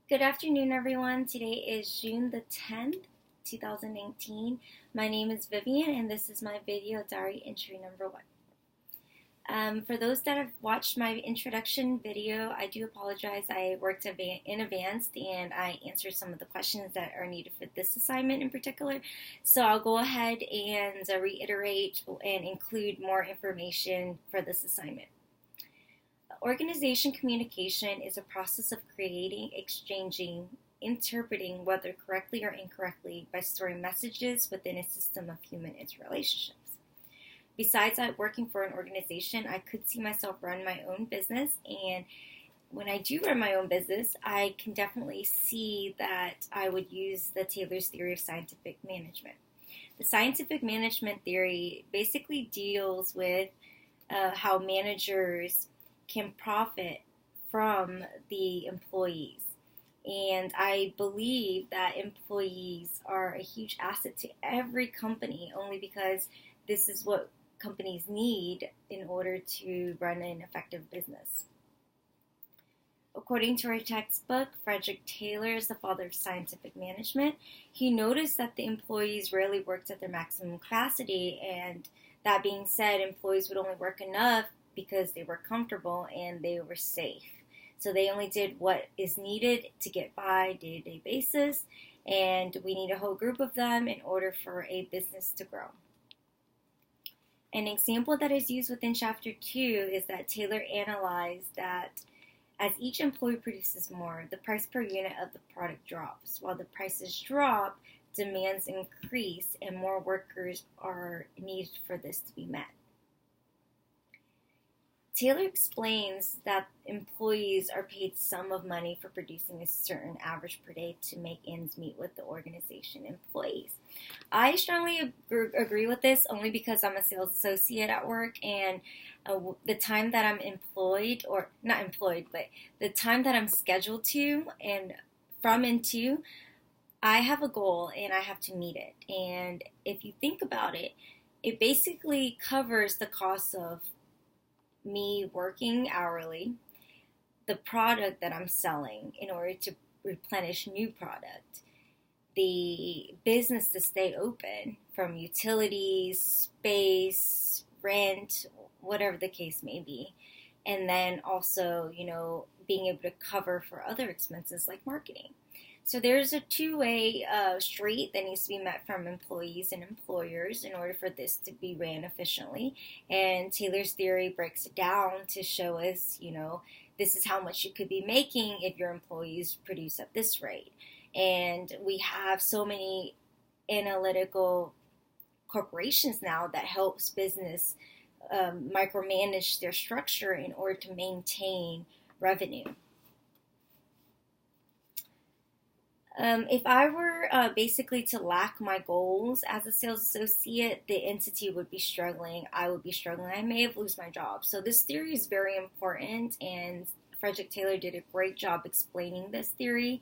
Good afternoon, everyone. Today is June the 10th, 2019. My name is Vivian, and this is my video diary entry number one. For those that have watched my introduction video, I do apologize. I worked in advanced and I answered some of the questions that are needed for this assignment in particular. So I'll go ahead and reiterate and include more information for this assignment. Organization communication is a process of creating, exchanging, interpreting, whether correctly or incorrectly, by storing messages within a system of human interrelationships. Besides working for an organization, I could see myself run my own business, and when I do run my own business, I can definitely see that I would use the Taylor's theory of scientific management. The scientific management theory basically deals with how managers can profit from the employees. And I believe that employees are a huge asset to every company only because this is what companies need in order to run an effective business. According to our textbook, Frederick Taylor is the father of scientific management. He noticed that the employees rarely worked at their maximum capacity, and that being said, employees would only work enough because they were comfortable and they were safe. So they only did what is needed to get by day-to-day basis, and we need a whole group of them in order for a business to grow. An example that is used within Chapter 2 is that Taylor analyzed that as each employee produces more, the price per unit of the product drops. While the prices drop, demands increase and more workers are needed for this to be met. Taylor explains that employees are paid sum of money for producing a certain average per day to make ends meet with the organization employees. I strongly agree with this only because I'm a sales associate at work, and the time that I'm employed, or not employed, but the time that I'm scheduled to and from and to, I have a goal and I have to meet it. And if you think about it, it basically covers the cost of me working hourly, the product that I'm selling in order to replenish new product, the business to stay open from utilities, space, rent, whatever the case may be. And then also, being able to cover for other expenses like marketing. So there's a two-way street that needs to be met from employees and employers in order for this to be ran efficiently. And Taylor's theory breaks it down to show us, this is how much you could be making if your employees produce at this rate. And we have so many analytical corporations now that helps business micromanage their structure in order to maintain revenue. If I were basically to lack my goals as a sales associate, the entity would be struggling. I would be struggling. I may have lost my job. So this theory is very important, and Frederick Taylor did a great job explaining this theory.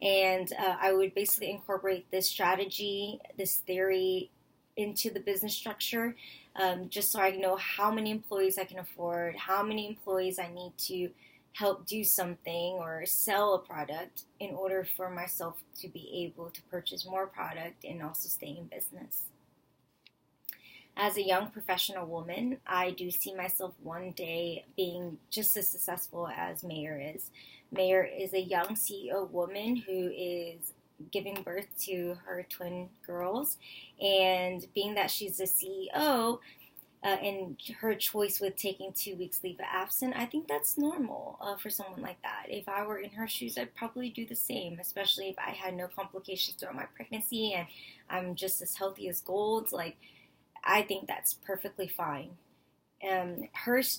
And I would basically incorporate this strategy, this theory, into the business structure, just so I know how many employees I can afford, how many employees I need to help do something or sell a product in order for myself to be able to purchase more product and also stay in business. As a young professional woman, I do see myself one day being just as successful as Mayor is. Mayor is a young CEO woman who is giving birth to her twin girls, and being that she's a CEO, and her choice with taking 2 weeks leave of absence, I think that's normal for someone like that. If I were in her shoes, I'd probably do the same, especially if I had no complications throughout my pregnancy and I'm just as healthy as gold. I think that's perfectly fine.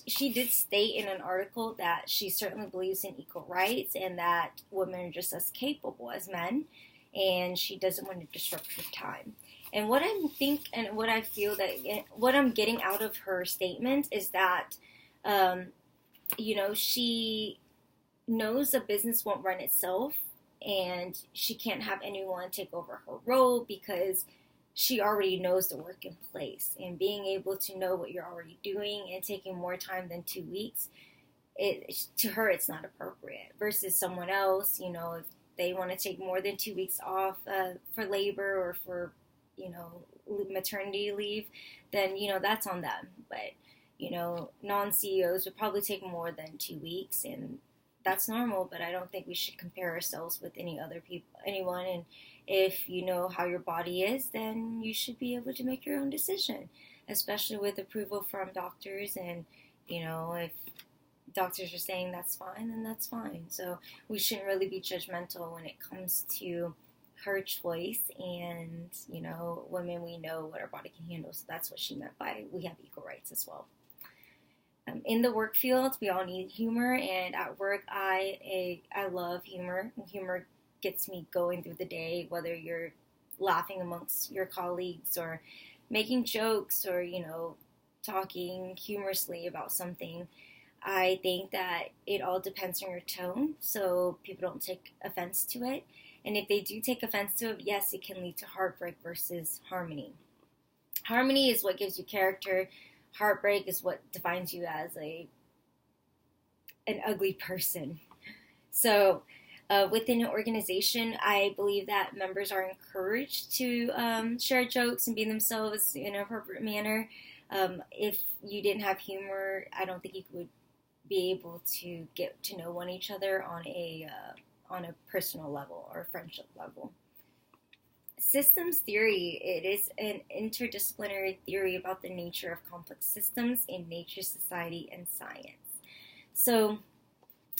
She did state in an article that she certainly believes in equal rights and that women are just as capable as men, and she doesn't want to disrupt her time. And what I feel that what I'm getting out of her statement is that, she knows a business won't run itself, and she can't have anyone take over her role because she already knows the work in place. And being able to know what you're already doing and taking more time than 2 weeks, to her it's not appropriate. Versus someone else, they want to take more than 2 weeks off for labor or for, maternity leave, then, that's on them. But, non-CEOs would probably take more than 2 weeks, and that's normal, but I don't think we should compare ourselves with anyone. And if you know how your body is, then you should be able to make your own decision, especially with approval from doctors. And, if doctors are saying that's fine, then that's fine. So we shouldn't really be judgmental when it comes to her choice. And, women, we know what our body can handle. So that's what she meant by we have equal rights as well. In the work field, we all need humor, and at work, I love humor. Humor gets me going through the day, whether you're laughing amongst your colleagues or making jokes or, talking humorously about something. I think that it all depends on your tone, so people don't take offense to it. And if they do take offense to it, yes, it can lead to heartbreak versus harmony. Harmony is what gives you character. Heartbreak is what defines you as an ugly person. So within an organization, I believe that members are encouraged to share jokes and be themselves in an appropriate manner. If you didn't have humor, I don't think you would be able to get to know each other on a personal level or friendship level. Systems theory, it is an interdisciplinary theory about the nature of complex systems in nature, society, and science. So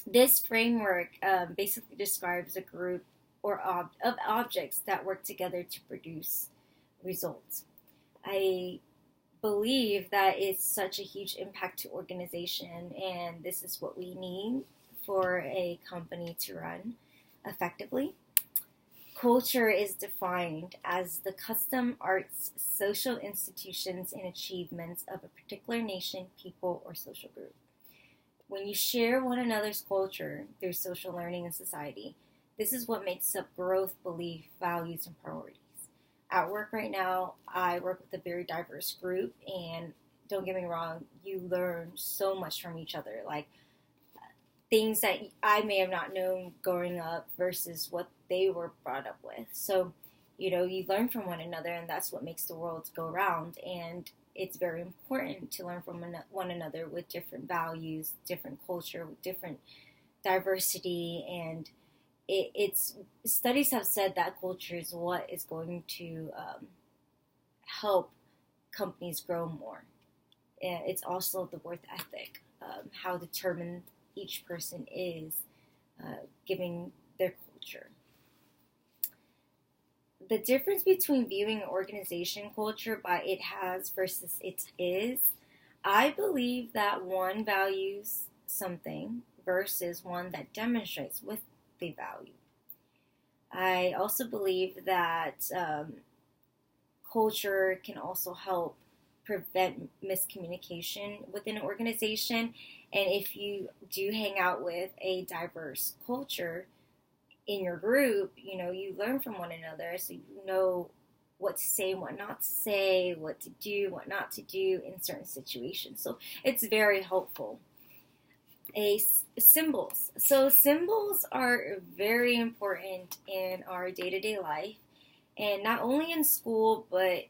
this framework basically describes a group of objects that work together to produce results. I believe that it's such a huge impact to organization, and this is what we need for a company to run effectively. Culture is defined as the custom, arts, social institutions, and achievements of a particular nation, people, or social group. When you share one another's culture through social learning and society, this is what makes up growth, belief, values, and priorities. At work right now, I work with a very diverse group, and don't get me wrong, you learn so much from each other. Like, things that I may have not known growing up versus what they were brought up with. So, you learn from one another, and that's what makes the world go round. And it's very important to learn from one another with different values, different culture, with different diversity. And studies have said that culture is what is going to help companies grow more. And it's also the work ethic, how determined each person is giving their culture. The difference between viewing an organization culture by it has versus it is, I believe that one values something versus one that demonstrates what they value. I also believe that culture can also help prevent miscommunication within an organization. And if you do hang out with a diverse culture in your group, you learn from one another, so you know what to say, what not to say, what to do, what not to do in certain situations. So it's very helpful. Symbols. So symbols are very important in our day-to-day life, and not only in school, but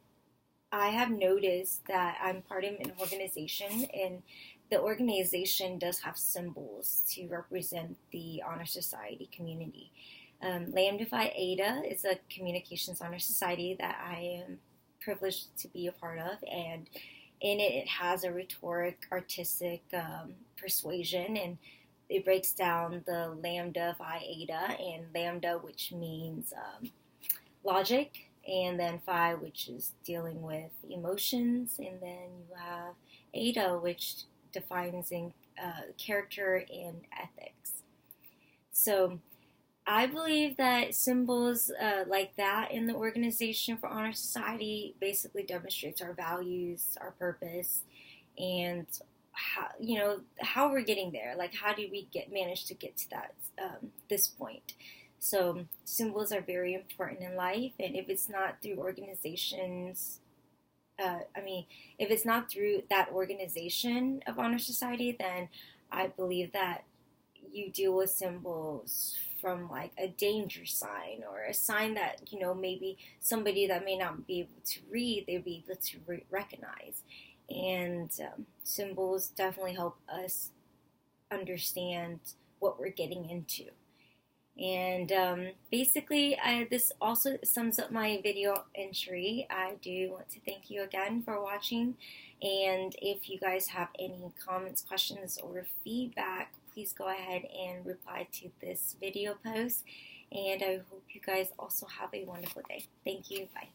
I have noticed that I'm part of an organization, and the organization does have symbols to represent the Honor Society community. Lambda Phi Eta is a communications honor society that I am privileged to be a part of, and in it has a rhetoric, artistic persuasion, and it breaks down the Lambda Phi Eta, and Lambda, which means logic, and then Phi, which is dealing with emotions, and then you have Eta, which defines in character and ethics. So I believe that symbols like that in the organization for Honor Society basically demonstrates our values, our purpose, and how we're getting there. Like, how do we manage to get to that this point? So symbols are very important in life, and if it's not through organizations, if it's not through that organization of Honor Society, then I believe that you deal with symbols from like a danger sign or a sign that, maybe somebody that may not be able to read, they'd be able to recognize. And symbols definitely help us understand what we're getting into. And basically, this also sums up my video entry. I do want to thank you again for watching. And if you guys have any comments, questions, or feedback, please go ahead and reply to this video post. And I hope you guys also have a wonderful day. Thank you. Bye.